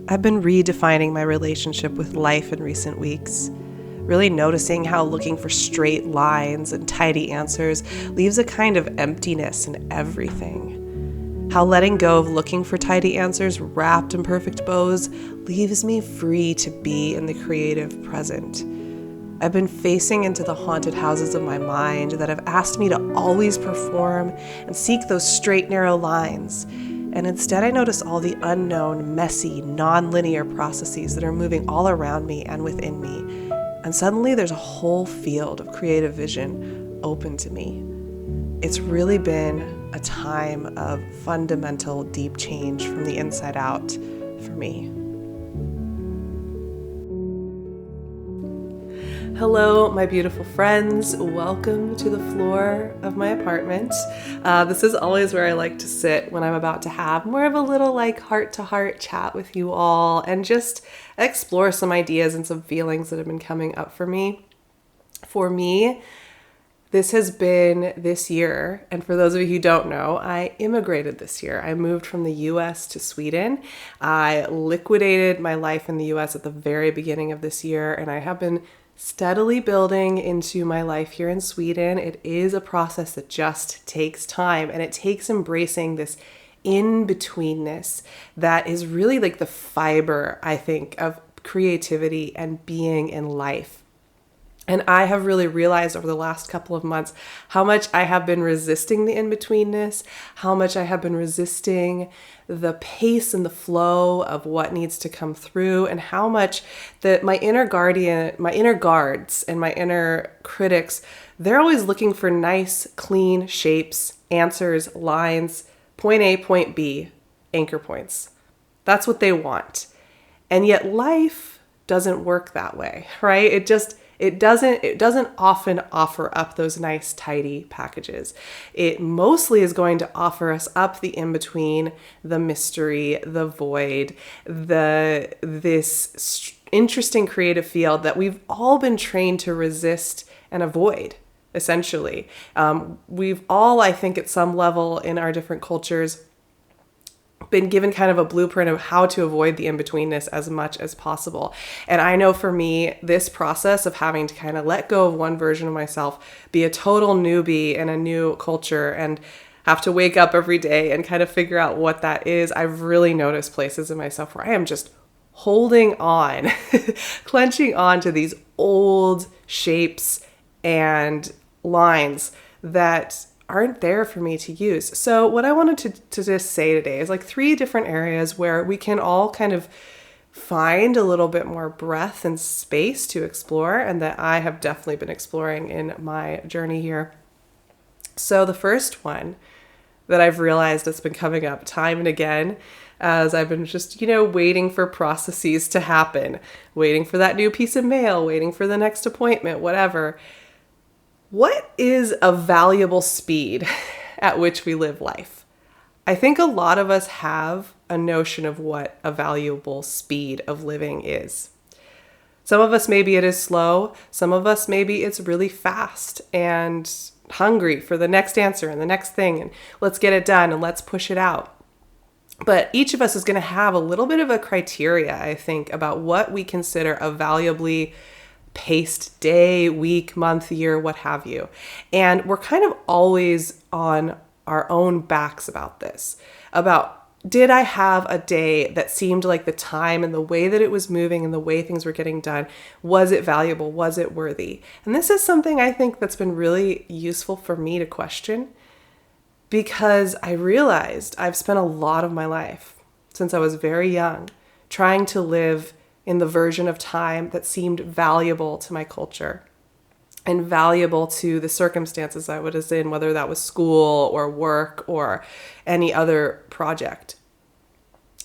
I've been redefining my relationship with life in recent weeks, really noticing how looking for straight lines and tidy answers leaves a kind of emptiness in everything. How letting go of looking for tidy answers wrapped in perfect bows leaves me free to be in the creative present. I've been facing into the haunted houses of my mind that have asked me to always perform and seek those straight, narrow lines. And instead, I notice all the unknown, messy, non-linear processes that are moving all around me and within me. And suddenly, there's a whole field of creative vision open to me. It's really been a time of fundamental, deep change from the inside out for me. Hello, my beautiful friends. Welcome to the floor of my apartment. This is always where I like to sit when I'm about to have more of a little heart-to-heart chat with you all and just explore some ideas and some feelings that have been coming up for me. For me, this has been this year, and for those of you who don't know, I immigrated this year. I moved from the US to Sweden. I liquidated my life in the US at the very beginning of this year, and I have been steadily building into my life here in Sweden. It is a process that just takes time, and it takes embracing this in-betweenness that is really like the fiber, I think, of creativity and being in life. And I have really realized over the last couple of months how much I have been resisting the in-betweenness, how much I have been resisting the pace and the flow of what needs to come through, and how much that my inner guards and my inner critics, they're always looking for nice, clean shapes, answers, lines, point A, point B, anchor points. That's what they want. And yet life doesn't work that way, right? It doesn't often offer up those nice, tidy packages. It mostly is going to offer us up the in-between, the mystery, the void, this interesting creative field that we've all been trained to resist and avoid, essentially. We've all, I think, at some level in our different cultures, been given kind of a blueprint of how to avoid the in-betweenness as much as possible. And I know for me, this process of having to kind of let go of one version of myself, be a total newbie in a new culture, and have to wake up every day and kind of figure out what that is, I've really noticed places in myself where I am just holding on, clenching on to these old shapes and lines that aren't there for me to use. So what I wanted to just say today is like 3 different areas where we can all kind of find a little bit more breath and space to explore, and that I have definitely been exploring in my journey here. So the first one that I've realized that's been coming up time and again as I've been just, waiting for processes to happen, waiting for that new piece of mail, waiting for the next appointment, whatever. What is a valuable speed at which we live life? I think a lot of us have a notion of what a valuable speed of living is. Some of us, maybe it is slow. Some of us, maybe it's really fast and hungry for the next answer and the next thing, and let's get it done and let's push it out. But each of us is going to have a little bit of a criteria, I think, about what we consider a valuably paced day, week, month, year, what have you. And we're kind of always on our own backs about this, about did I have a day that seemed like the time and the way that it was moving and the way things were getting done, was it valuable? Was it worthy? And this is something I think that's been really useful for me to question, because I realized I've spent a lot of my life since I was very young trying to live in the version of time that seemed valuable to my culture and valuable to the circumstances I was in, whether that was school or work or any other project.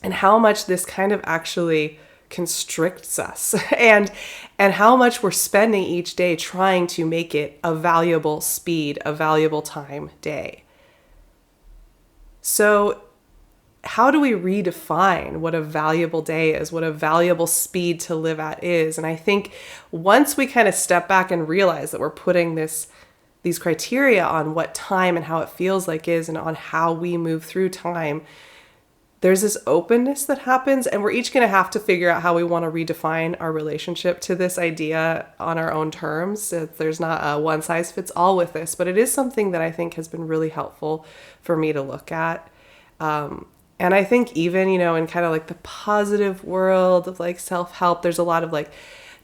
And how much this kind of actually constricts us and how much we're spending each day trying to make it a valuable speed, a valuable time day. So how do we redefine what a valuable day is, what a valuable speed to live at is? And I think once we kind of step back and realize that we're putting these criteria on what time and how it feels like is, and on how we move through time, there's this openness that happens, and we're each going to have to figure out how we want to redefine our relationship to this idea on our own terms. So there's not a one size fits all with this, but it is something that I think has been really helpful for me to look at. And I think even, in kind of like the positive world of like self-help, there's a lot of like,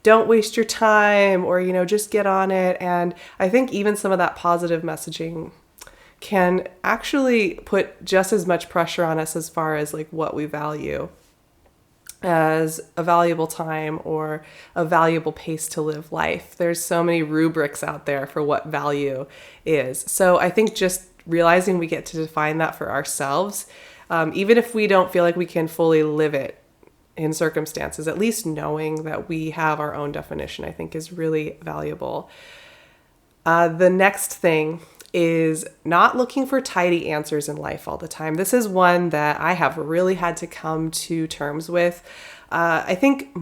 don't waste your time, or, just get on it. And I think even some of that positive messaging can actually put just as much pressure on us as far as like what we value as a valuable time or a valuable pace to live life. There's so many rubrics out there for what value is. So I think just realizing we get to define that for ourselves, even if we don't feel like we can fully live it in circumstances, at least knowing that we have our own definition, I think is really valuable. The next thing is not looking for tidy answers in life all the time. This is one that I have really had to come to terms with. I think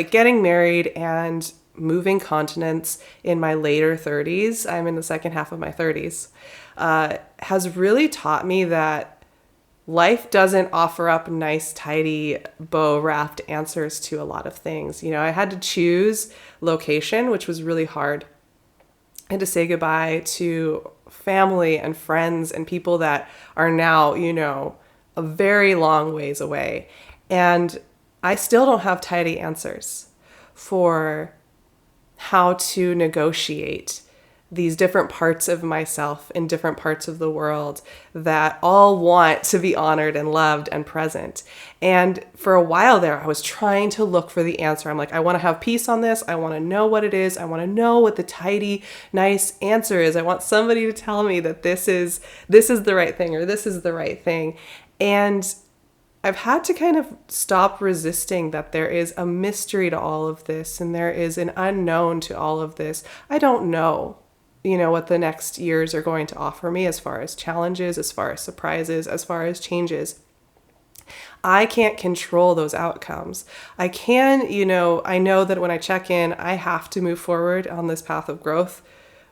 getting married and moving continents in my later 30s, I'm in the second half of my 30s, has really taught me that life doesn't offer up nice, tidy, bow-wrapped answers to a lot of things. I had to choose location, which was really hard. I had to say goodbye to family and friends and people that are now, a very long ways away. And I still don't have tidy answers for how to negotiate these different parts of myself in different parts of the world that all want to be honored and loved and present. And for a while there, I was trying to look for the answer. I'm like, I want to have peace on this. I want to know what it is. I want to know what the tidy, nice answer is. I want somebody to tell me that this is the right thing, or this is the right thing. And I've had to kind of stop resisting that there is a mystery to all of this, and there is an unknown to all of this. I don't know what the next years are going to offer me as far as challenges, as far as surprises, as far as changes. I can't control those outcomes. I know that when I check in, I have to move forward on this path of growth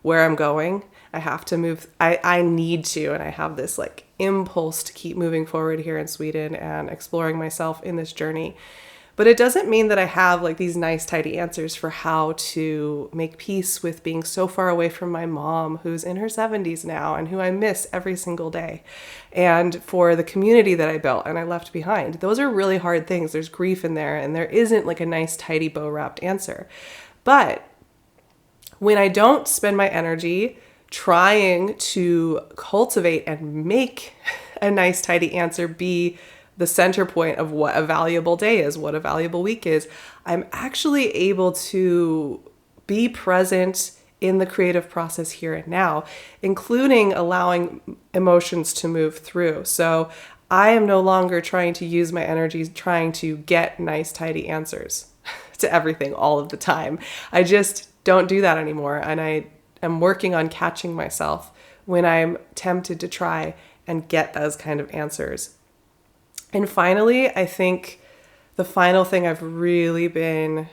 where I'm going. I have to move. I need to, and I have this like impulse to keep moving forward here in Sweden and exploring myself in this journey. But it doesn't mean that I have like these nice, tidy answers for how to make peace with being so far away from my mom, who's in her 70s now and who I miss every single day. And for the community that I built and I left behind. Those are really hard things. There's grief in there, and there isn't like a nice, tidy, bow-wrapped answer. But when I don't spend my energy trying to cultivate and make a nice, tidy answer be the center point of what a valuable day is, what a valuable week is, I'm actually able to be present in the creative process here and now, including allowing emotions to move through. So I am no longer trying to use my energy trying to get nice, tidy answers to everything all of the time. I just don't do that anymore. And I am working on catching myself when I'm tempted to try and get those kind of answers. And finally, I think the final thing I've really been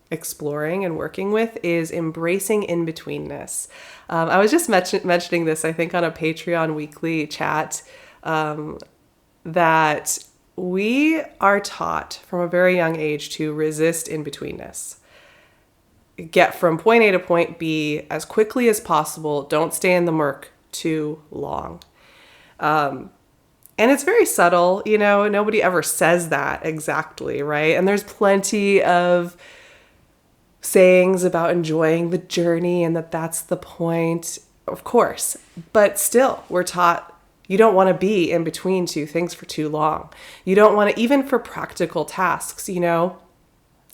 exploring and working with is embracing in-betweenness. I was just mentioning this, I think, on a Patreon weekly chat, that we are taught from a very young age to resist in-betweenness. Get from point A to point B as quickly as possible. Don't stay in the murk too long. And it's very subtle, nobody ever says that exactly, right? And there's plenty of sayings about enjoying the journey and that that's the point, of course. But still, we're taught you don't want to be in between two things for too long. You don't want to, even for practical tasks,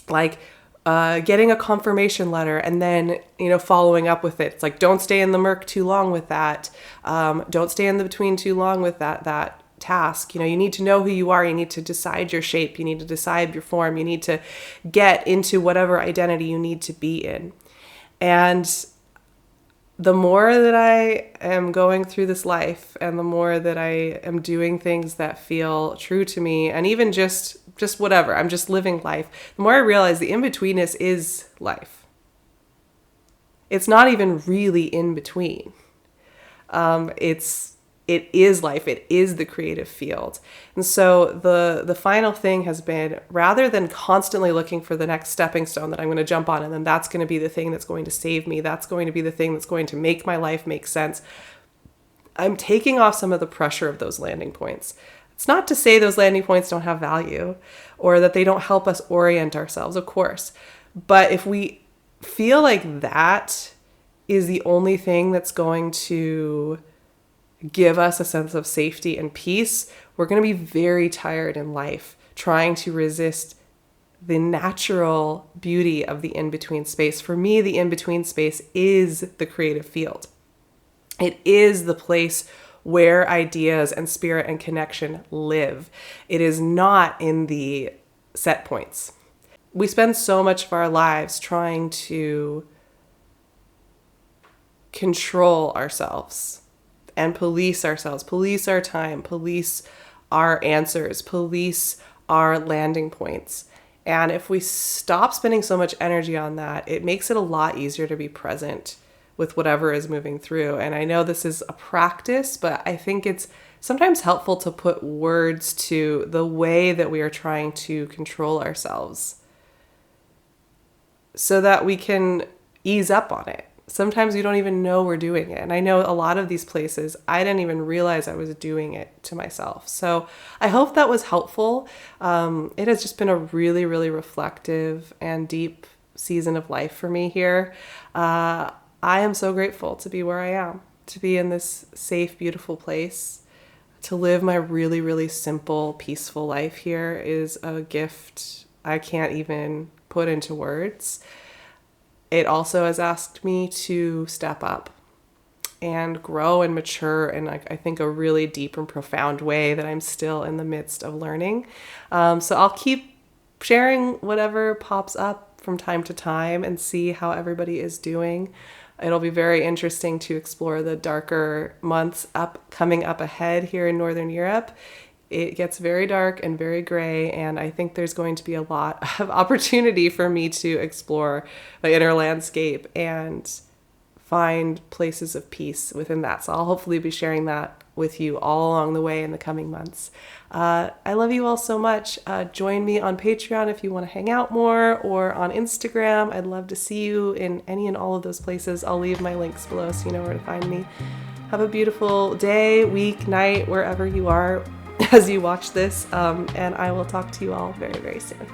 like getting a confirmation letter and then, following up with it. It's like, don't stay in the murk too long with that. Don't stay in the between too long with that task. You need to know who you are. You need to decide your shape. You need to decide your form. You need to get into whatever identity you need to be in. And the more that I am going through this life and the more that I am doing things that feel true to me, and even just whatever, I'm just living life, the more I realize the in-betweenness is life. It's not even really in between. It's it is life. It is the creative field. And so the final thing has been, rather than constantly looking for the next stepping stone that I'm going to jump on, and then that's going to be the thing that's going to save me, that's going to be the thing that's going to make my life make sense, I'm taking off some of the pressure of those landing points. It's not to say those landing points don't have value or that they don't help us orient ourselves, of course. But if we feel like that is the only thing that's going to give us a sense of safety and peace, we're going to be very tired in life trying to resist the natural beauty of the in-between space. For me, the in-between space is the creative field. It is the place where ideas and spirit and connection live. It is not in the set points. We spend so much of our lives trying to control ourselves and police ourselves, police our time, police our answers, police our landing points. And if we stop spending so much energy on that, it makes it a lot easier to be present with whatever is moving through. And I know this is a practice, but I think it's sometimes helpful to put words to the way that we are trying to control ourselves so that we can ease up on it. Sometimes we don't even know we're doing it. And I know a lot of these places, I didn't even realize I was doing it to myself. So I hope that was helpful. It has just been a really, really reflective and deep season of life for me here. I am so grateful to be where I am, to be in this safe, beautiful place. To live my really, really simple, peaceful life here is a gift I can't even put into words. It also has asked me to step up and grow and mature in, I think, a really deep and profound way that I'm still in the midst of learning. So I'll keep sharing whatever pops up from time to time and see how everybody is doing. It'll be very interesting to explore the darker months coming up ahead here in Northern Europe. It gets very dark and very gray, and I think there's going to be a lot of opportunity for me to explore the inner landscape and find places of peace within that. So I'll hopefully be sharing that with you all along the way in the coming months. I love you all so much. Join me on Patreon if you want to hang out more, or on Instagram. I'd love to see you in any and all of those places. I'll leave my links below so you know where to find me. Have a beautiful day, week, night, wherever you are as you watch this, and I will talk to you all very, very soon.